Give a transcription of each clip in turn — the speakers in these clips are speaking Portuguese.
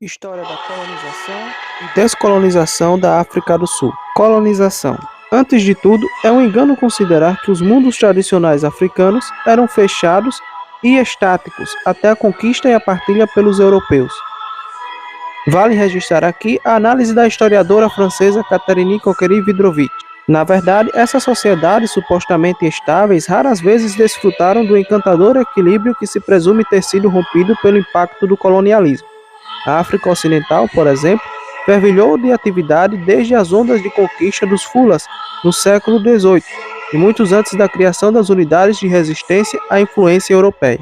História da colonização e descolonização da África do Sul. Colonização. Antes de tudo, é um engano considerar que os mundos tradicionais africanos eram fechados e estáticos até a conquista e a partilha pelos europeus. Vale registrar aqui a análise da historiadora francesa Catherine Coquerel-Vidrovich. Na verdade, essas sociedades supostamente estáveis raras vezes desfrutaram do encantador equilíbrio que se presume ter sido rompido pelo impacto do colonialismo. A África Ocidental, por exemplo, fervilhou de atividade desde as ondas de conquista dos Fulas no século XVIII e muitos antes da criação das unidades de resistência à influência europeia.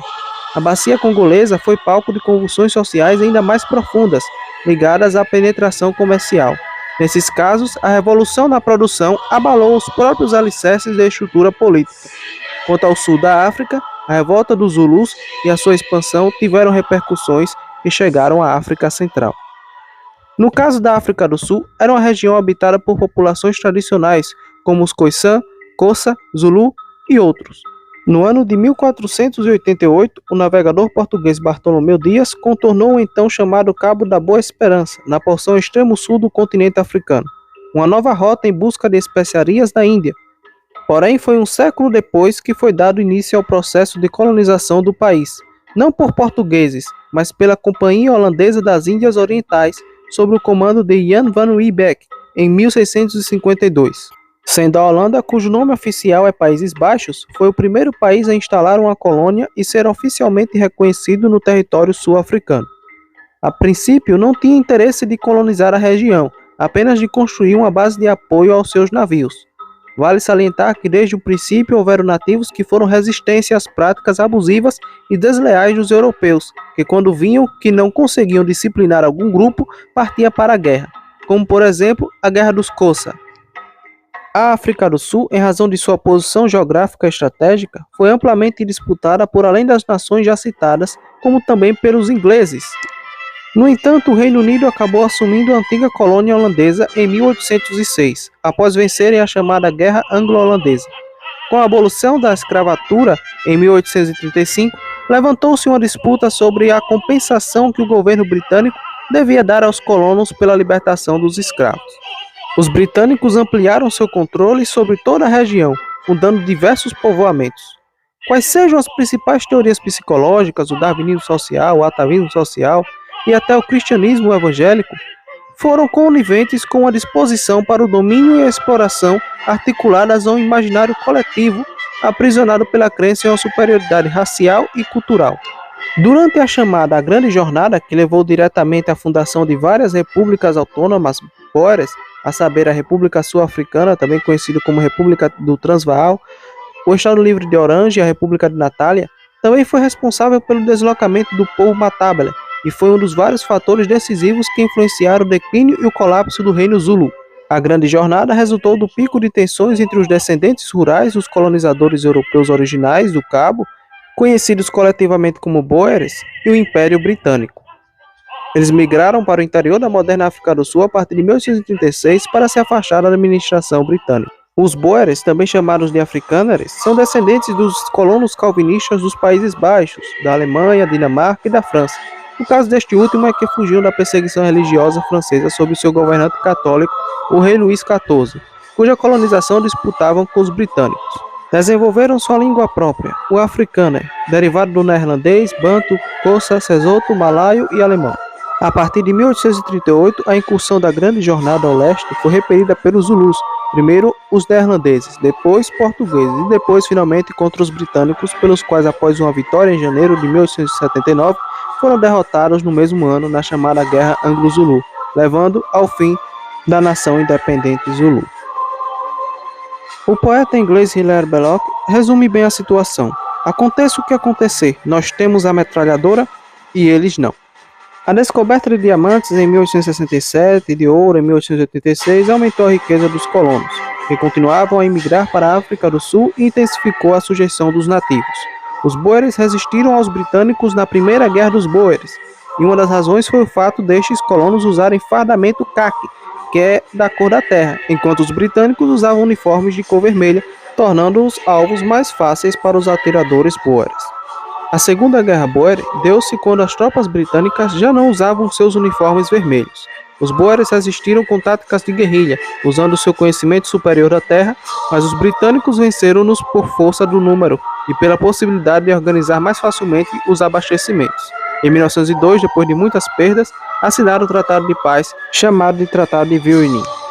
A bacia congolesa foi palco de convulsões sociais ainda mais profundas, ligadas à penetração comercial. Nesses casos, a revolução na produção abalou os próprios alicerces da estrutura política. Quanto ao sul da África, a revolta dos Zulus e a sua expansão tiveram repercussões que chegaram à África Central. No caso da África do Sul, era uma região habitada por populações tradicionais, como os Khoisan, Xhosa, Zulu e outros. No ano de 1488, o navegador português Bartolomeu Dias contornou o então chamado Cabo da Boa Esperança, na porção extremo sul do continente africano, uma nova rota em busca de especiarias da Índia. Porém, foi um século depois que foi dado início ao processo de colonização do país, não por portugueses, mas pela Companhia Holandesa das Índias Orientais, sob o comando de Jan van Riebeeck, em 1652. Sendo a Holanda, cujo nome oficial é Países Baixos, foi o primeiro país a instalar uma colônia e ser oficialmente reconhecido no território sul-africano. A princípio, não tinha interesse de colonizar a região, apenas de construir uma base de apoio aos seus navios. Vale salientar que desde o princípio houveram nativos que foram resistentes às práticas abusivas e desleais dos europeus, que quando vinham que não conseguiam disciplinar algum grupo, partiam para a guerra, como por exemplo a Guerra dos Xhosa. A África do Sul, em razão de sua posição geográfica estratégica, foi amplamente disputada por além das nações já citadas, como também pelos ingleses. No entanto, o Reino Unido acabou assumindo a antiga colônia holandesa em 1806, após vencerem a chamada Guerra Anglo-Holandesa. Com a abolição da escravatura em 1835, levantou-se uma disputa sobre a compensação que o governo britânico devia dar aos colonos pela libertação dos escravos. Os britânicos ampliaram seu controle sobre toda a região, fundando diversos povoamentos. Quais sejam as principais teorias psicológicas, o darwinismo social, o atavismo social e até o cristianismo evangélico, foram coniventes com a disposição para o domínio e a exploração articuladas a um imaginário coletivo, aprisionado pela crença em uma superioridade racial e cultural. Durante a chamada Grande Jornada, que levou diretamente à fundação de várias repúblicas autônomas boeres, a saber, a República Sul-Africana, também conhecida como República do Transvaal, o Estado Livre de Orange e a República de Natália, também foi responsável pelo deslocamento do povo Matabele e foi um dos vários fatores decisivos que influenciaram o declínio e o colapso do Reino Zulu. A Grande Jornada resultou do pico de tensões entre os descendentes rurais dos colonizadores europeus originais do Cabo, conhecidos coletivamente como Boeres, e o Império Britânico. Eles migraram para o interior da moderna África do Sul a partir de 1836 para se afastar da administração britânica. Os Boeres, também chamados de Afrikaners, são descendentes dos colonos calvinistas dos Países Baixos, da Alemanha, Dinamarca e da França. O caso deste último é que fugiu da perseguição religiosa francesa sob seu governante católico, o rei Luís XIV, cuja colonização disputavam com os britânicos. Desenvolveram sua língua própria, o Afrikaner, derivado do neerlandês, banto, xhosa, sesotho, malaio e alemão. A partir de 1838, a incursão da Grande Jornada ao leste foi repelida pelos Zulus, primeiro os neerlandeses, depois portugueses e depois finalmente contra os britânicos, pelos quais após uma vitória em janeiro de 1879 foram derrotados no mesmo ano na chamada Guerra Anglo-Zulu, levando ao fim da nação independente Zulu. O poeta inglês Hilaire Belloc resume bem a situação. Aconteça o que acontecer, nós temos a metralhadora e eles não. A descoberta de diamantes em 1867 e de ouro em 1886 aumentou a riqueza dos colonos, que continuavam a emigrar para a África do Sul e intensificou a sujeição dos nativos. Os Boeres resistiram aos britânicos na Primeira Guerra dos Boeres, e uma das razões foi o fato destes colonos usarem fardamento caqui, que é da cor da terra, enquanto os britânicos usavam uniformes de cor vermelha, tornando-os alvos mais fáceis para os atiradores Boeres. A Segunda Guerra Boer deu-se quando as tropas britânicas já não usavam seus uniformes vermelhos. Os boeres resistiram com táticas de guerrilha, usando seu conhecimento superior da terra, mas os britânicos venceram-nos por força do número e pela possibilidade de organizar mais facilmente os abastecimentos. Em 1902, depois de muitas perdas, assinaram o Tratado de Paz, chamado de Tratado de Vilnius.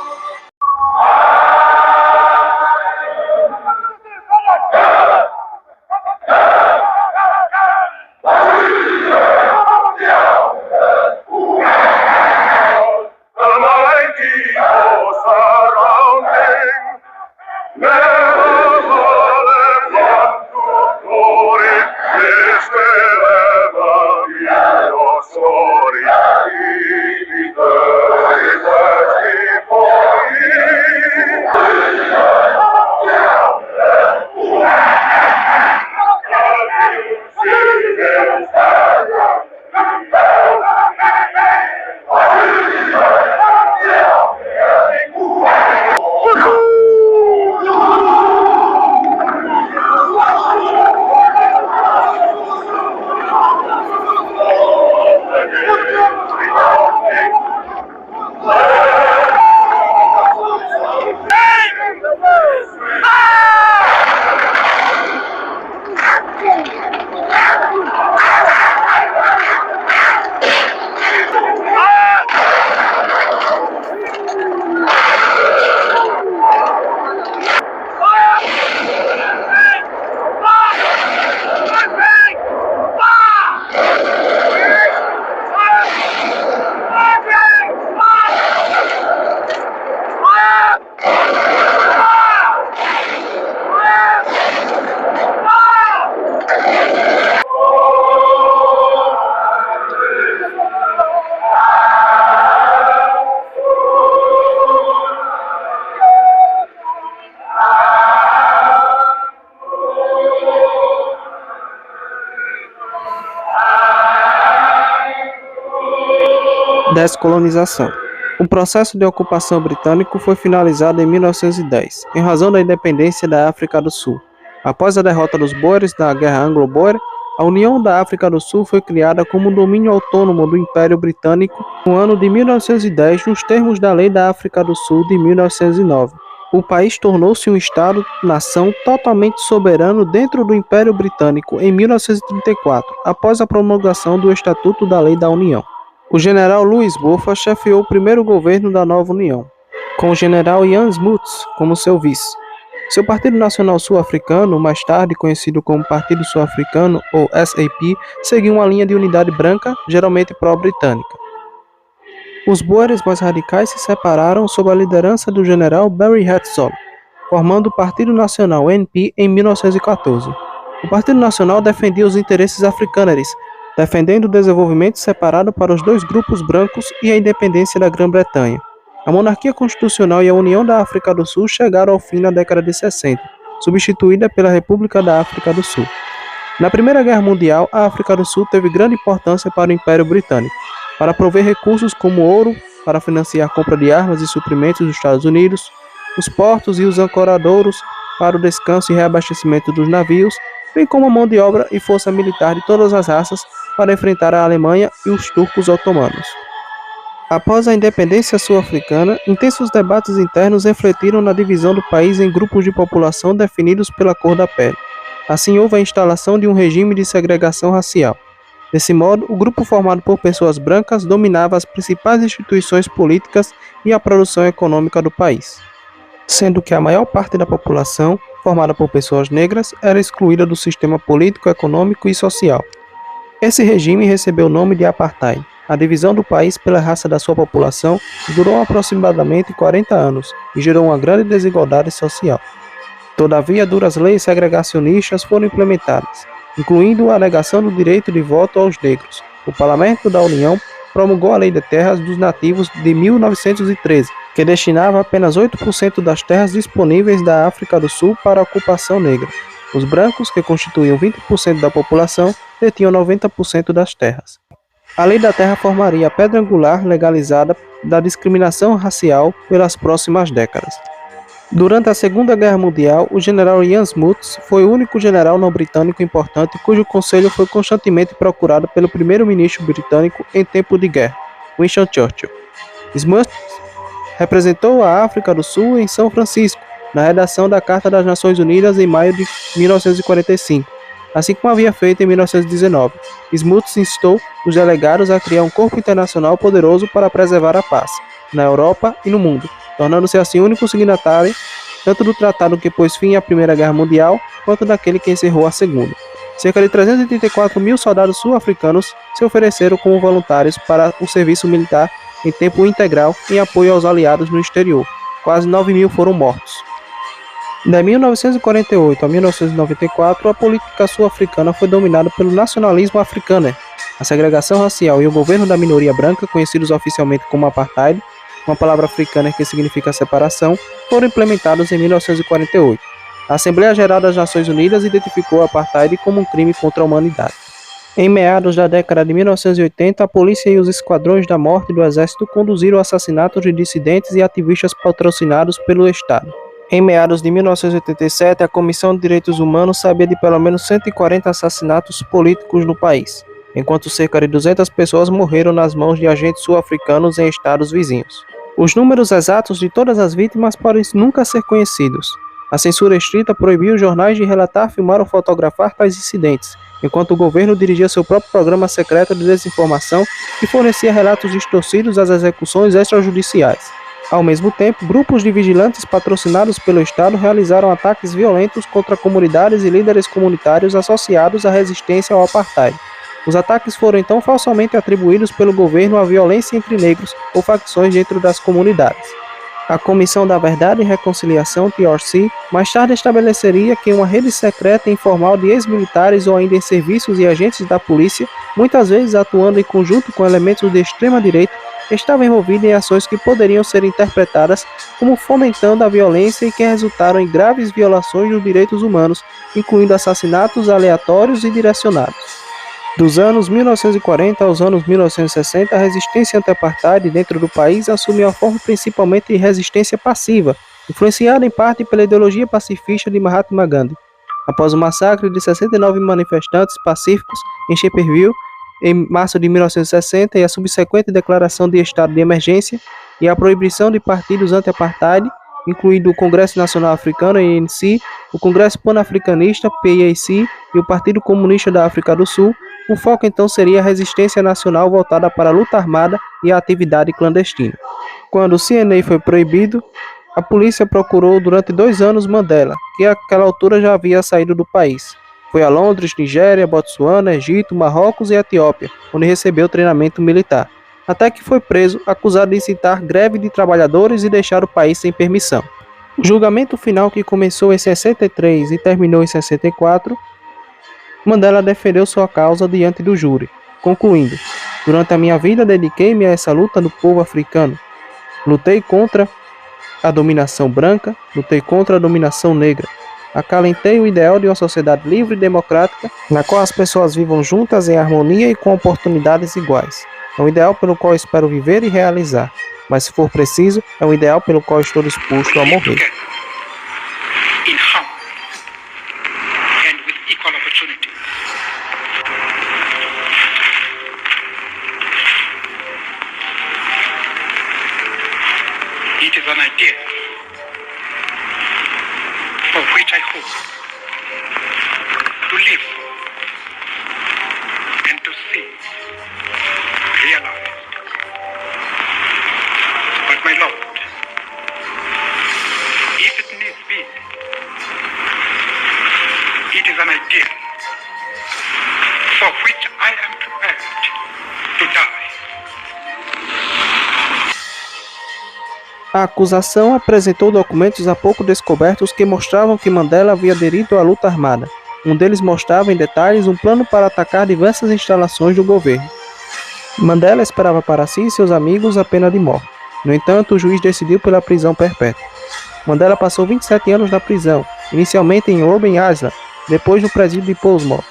Descolonização. O processo de ocupação britânico foi finalizado em 1910, em razão da independência da África do Sul. Após a derrota dos Boers na Guerra Anglo-Boer, a União da África do Sul foi criada como um domínio autônomo do Império Britânico no ano de 1910, nos termos da Lei da África do Sul de 1909. O país tornou-se um Estado-nação totalmente soberano dentro do Império Britânico em 1934, após a promulgação do Estatuto da Lei da União. O general Louis Botha chefiou o primeiro governo da nova União, com o general Jan Smuts como seu vice. Seu Partido Nacional Sul-Africano, mais tarde conhecido como Partido Sul-Africano ou SAP, seguiu uma linha de unidade branca, geralmente pró-britânica. Os Boers mais radicais se separaram sob a liderança do general Barry Hertzog, formando o Partido Nacional NP em 1914. O Partido Nacional defendia os interesses africâneres, defendendo o desenvolvimento separado para os dois grupos brancos e a independência da Grã-Bretanha. A monarquia constitucional e a União da África do Sul chegaram ao fim na década de 60, substituída pela República da África do Sul. Na Primeira Guerra Mundial, a África do Sul teve grande importância para o Império Britânico, para prover recursos como ouro, para financiar a compra de armas e suprimentos dos Estados Unidos, os portos e os ancoradouros para o descanso e reabastecimento dos navios, bem como a mão de obra e força militar de todas as raças para enfrentar a Alemanha e os turcos otomanos. Após a independência sul-africana, intensos debates internos refletiram na divisão do país em grupos de população definidos pela cor da pele. Assim, houve a instalação de um regime de segregação racial. Desse modo, o grupo formado por pessoas brancas dominava as principais instituições políticas e a produção econômica do país, sendo que a maior parte da população, formada por pessoas negras, era excluída do sistema político, econômico e social. Esse regime recebeu o nome de Apartheid. A divisão do país pela raça da sua população durou aproximadamente 40 anos e gerou uma grande desigualdade social. Todavia, duras leis segregacionistas foram implementadas, incluindo a negação do direito de voto aos negros. O Parlamento da União promulgou a Lei de Terras dos Nativos de 1913, que destinava apenas 8% das terras disponíveis da África do Sul para a ocupação negra. Os brancos, que constituíam 20% da população, detinham 90% das terras. A Lei da Terra formaria a pedra angular legalizada da discriminação racial pelas próximas décadas. Durante a Segunda Guerra Mundial, o general Ian Smuts foi o único general não britânico importante cujo conselho foi constantemente procurado pelo primeiro-ministro britânico em tempo de guerra, Winston Churchill. Smuts representou a África do Sul em São Francisco, na redação da Carta das Nações Unidas em maio de 1945, assim como havia feito em 1919. Smuts instou os delegados a criar um corpo internacional poderoso para preservar a paz, na Europa e no mundo, tornando-se assim o único signatário tanto do tratado que pôs fim à Primeira Guerra Mundial, quanto daquele que encerrou a Segunda. Cerca de 334 mil soldados sul-africanos se ofereceram como voluntários para o serviço militar em tempo integral em apoio aos aliados no exterior. Quase 9 mil foram mortos. De 1948 a 1994, a política sul-africana foi dominada pelo nacionalismo africano, a segregação racial e o governo da minoria branca, conhecidos oficialmente como apartheid, uma palavra africana que significa separação, foram implementados em 1948. A Assembleia Geral das Nações Unidas identificou o apartheid como um crime contra a humanidade. Em meados da década de 1980, a polícia e os esquadrões da morte do exército conduziram assassinatos de dissidentes e ativistas patrocinados pelo Estado. Em meados de 1987, a Comissão de Direitos Humanos sabia de pelo menos 140 assassinatos políticos no país, enquanto cerca de 200 pessoas morreram nas mãos de agentes sul-africanos em estados vizinhos. Os números exatos de todas as vítimas podem nunca ser conhecidos. A censura estrita proibiu os jornais de relatar, filmar ou fotografar tais incidentes, enquanto o governo dirigia seu próprio programa secreto de desinformação que fornecia relatos distorcidos das execuções extrajudiciais. Ao mesmo tempo, grupos de vigilantes patrocinados pelo Estado realizaram ataques violentos contra comunidades e líderes comunitários associados à resistência ao apartheid. Os ataques foram então falsamente atribuídos pelo governo à violência entre negros ou facções dentro das comunidades. A Comissão da Verdade e Reconciliação, TRC, mais tarde estabeleceria que uma rede secreta e informal de ex-militares ou ainda em serviços e agentes da polícia, muitas vezes atuando em conjunto com elementos de extrema-direita, estava envolvida em ações que poderiam ser interpretadas como fomentando a violência e que resultaram em graves violações dos direitos humanos, incluindo assassinatos aleatórios e direcionados. Dos anos 1940 aos anos 1960, a resistência anti-apartheid dentro do país assumiu a forma principalmente de resistência passiva, influenciada em parte pela ideologia pacifista de Mahatma Gandhi. Após o massacre de 69 manifestantes pacíficos em Sharpeville, em março de 1960, e a subsequente declaração de estado de emergência e a proibição de partidos anti-apartheid, incluindo o Congresso Nacional Africano, ANC, o Congresso Pan-Africanista, PAC, e o Partido Comunista da África do Sul, o foco então seria a resistência nacional voltada para a luta armada e a atividade clandestina. Quando o CNA foi proibido, a polícia procurou durante 2 anos Mandela, que àquela altura já havia saído do país. Foi a Londres, Nigéria, Botsuana, Egito, Marrocos e Etiópia, onde recebeu treinamento militar, até que foi preso, acusado de incitar greve de trabalhadores e deixar o país sem permissão. O julgamento final, que começou em 63 e terminou em 64, Mandela defendeu sua causa diante do júri, concluindo: "Durante a minha vida dediquei-me a essa luta do povo africano. Lutei contra a dominação branca, lutei contra a dominação negra. Acalentei o ideal de uma sociedade livre e democrática, na qual as pessoas vivam juntas em harmonia e com oportunidades iguais. É um ideal pelo qual espero viver e realizar, mas se for preciso, é um ideal pelo qual estou disposto a morrer." It is an idea for which I hope to live and to see realized. But my Lord, if it needs be, it is an idea for which I am prepared to die. A acusação apresentou documentos há pouco descobertos que mostravam que Mandela havia aderido à luta armada. Um deles mostrava em detalhes um plano para atacar diversas instalações do governo. Mandela esperava para si e seus amigos a pena de morte. No entanto, o juiz decidiu pela prisão perpétua. Mandela passou 27 anos na prisão, inicialmente em Robben Island, depois no presídio de Portsmouth,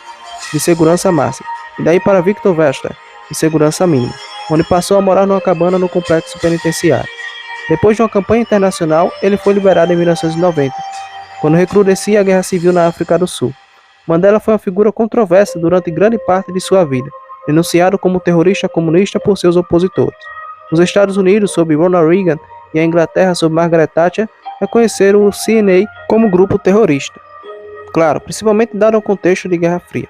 de segurança máxima, e daí para Victor Verster, de segurança mínima, onde passou a morar numa cabana no complexo penitenciário. Depois de uma campanha internacional, ele foi liberado em 1990, quando recrudescia a guerra civil na África do Sul. Mandela foi uma figura controversa durante grande parte de sua vida, denunciado como terrorista comunista por seus opositores. Os Estados Unidos, sob Ronald Reagan, e a Inglaterra, sob Margaret Thatcher, reconheceram o CNA como grupo terrorista. Claro, principalmente dado ao contexto de Guerra Fria.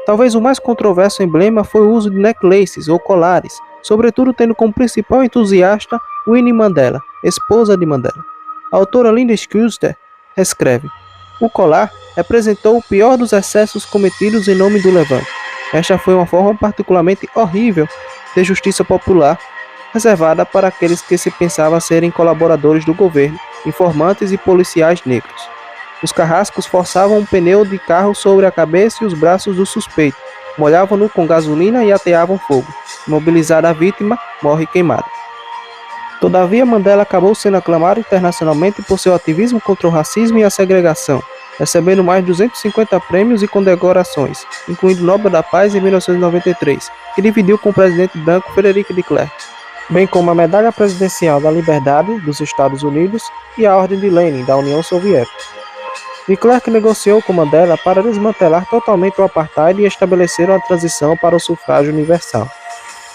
Talvez o mais controverso emblema foi o uso de necklaces ou colares, sobretudo tendo como principal entusiasta Winnie Mandela, esposa de Mandela. A autora Linda Schuster escreve: o colar representou o pior dos excessos cometidos em nome do Levante. Esta foi uma forma particularmente horrível de justiça popular, reservada para aqueles que se pensavam serem colaboradores do governo, informantes e policiais negros. Os carrascos forçavam um pneu de carro sobre a cabeça e os braços do suspeito, molhavam-no com gasolina e ateavam fogo. Imobilizada a vítima, morre queimada. Todavia, Mandela acabou sendo aclamado internacionalmente por seu ativismo contra o racismo e a segregação, recebendo mais de 250 prêmios e condecorações, incluindo o Nobel da Paz em 1993, que dividiu com o presidente branco Frederick de Klerk, bem como a Medalha Presidencial da Liberdade dos Estados Unidos e a Ordem de Lenin da União Soviética. De Klerk negociou com Mandela para desmantelar totalmente o apartheid e estabelecer uma transição para o sufrágio universal.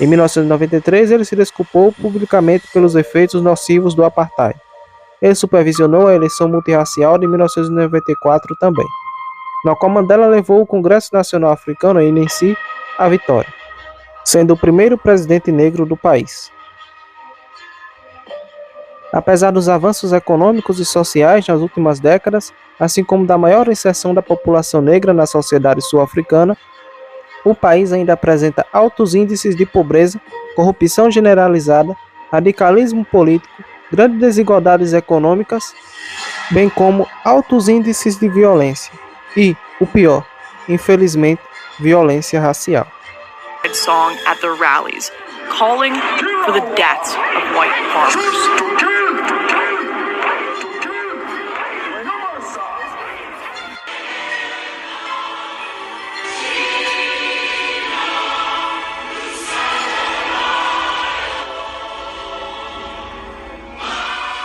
Em 1993, ele se desculpou publicamente pelos efeitos nocivos do apartheid. Ele supervisionou a eleição multirracial de 1994 também, na qual Mandela levou o Congresso Nacional Africano, ANC, à vitória, sendo o primeiro presidente negro do país. Apesar dos avanços econômicos e sociais nas últimas décadas, assim como da maior inserção da população negra na sociedade sul-africana, o país ainda apresenta altos índices de pobreza, corrupção generalizada, radicalismo político, grandes desigualdades econômicas, bem como altos índices de violência e, o pior, infelizmente, violência racial. Song at the rallies, calling for the deaths of white farmers.